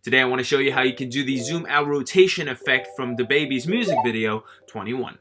Today I want to show you how you can do the zoom out rotation effect from DaBaby's music video 21.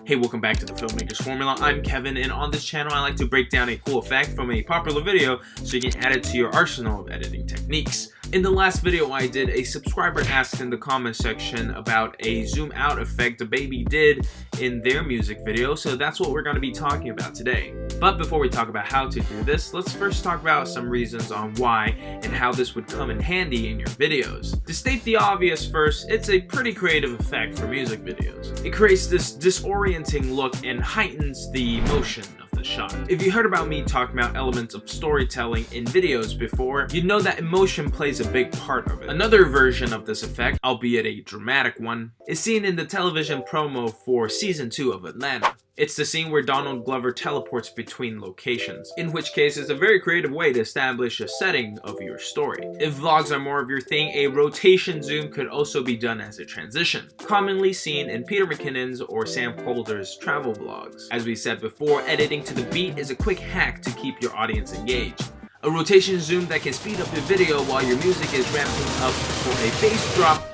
Hey, welcome back to the Filmmaker's Formula. I'm Kevin, and on this channel I like to break down a cool effect from a popular video so you can add it to your arsenal of editing techniques. In the last video I did, a subscriber asked in the comment section about a zoom out effect DaBaby did in their music video, so that's what we're going to be talking about today. But before we talk about how to do this, let's first talk about some reasons on why and how this would come in handy in your videos. To state the obvious first, it's a pretty creative effect for music videos. It creates this disorienting look and heightens the emotion of the shot. If you heard about me talking about elements of storytelling in videos before, you know that emotion plays a big part of it. Another version of this effect, albeit a dramatic one, is seen in the television promo for season 2 of Atlanta. It's the scene where Donald Glover teleports between locations, in which case it's a very creative way to establish a setting of your story. If vlogs are more of your thing, a rotation zoom could also be done as a transition, commonly seen in Peter McKinnon's or Sam Colder's travel vlogs. As we said before, editing to the beat is a quick hack to keep your audience engaged. A rotation zoom that can speed up your video while your music is ramping up for a bass drop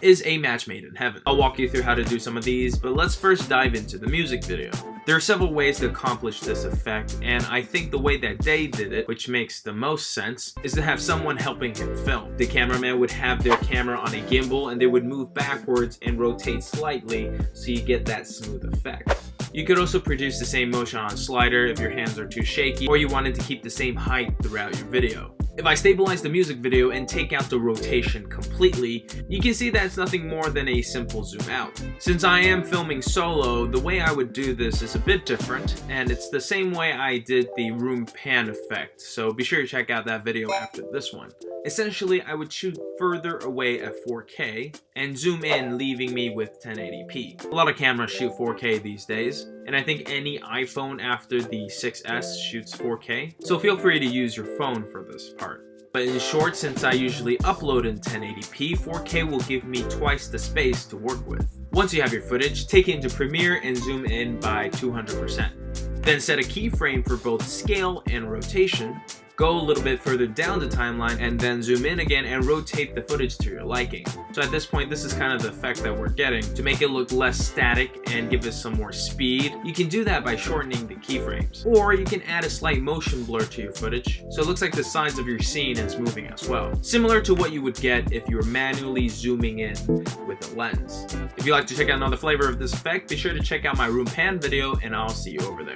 is a match made in heaven. I'll walk you through how to do some of these, but let's first dive into the music video. There are several ways to accomplish this effect, and I think the way that they did it, which makes the most sense, is to have someone helping him film. The cameraman would have their camera on a gimbal and they would move backwards and rotate slightly so you get that smooth effect. You could also produce the same motion on a slider if your hands are too shaky or you wanted to keep the same height throughout your video. If I stabilize the music video and take out the rotation completely, you can see that it's nothing more than a simple zoom out. Since I am filming solo, the way I would do this is a bit different, and it's the same way I did the room pan effect, so be sure to check out that video after this one. Essentially, I would shoot further away at 4K and zoom in, leaving me with 1080p. A lot of cameras shoot 4K these days, and I think any iPhone after the 6S shoots 4K, so feel free to use your phone for this part. But in short, since I usually upload in 1080p, 4K will give me twice the space to work with. Once you have your footage, take it into Premiere and zoom in by 200%. Then set a keyframe for both scale and rotation. Go a little bit further down the timeline and then zoom in again and rotate the footage to your liking. So at this point, this is kind of the effect that we're getting. To make it look less static and give us some more speed, you can do that by shortening the keyframes. Or you can add a slight motion blur to your footage, so it looks like the sides of your scene is moving as well. Similar to what you would get if you were manually zooming in with a lens. If you'd like to check out another flavor of this effect, be sure to check out my room pan video and I'll see you over there.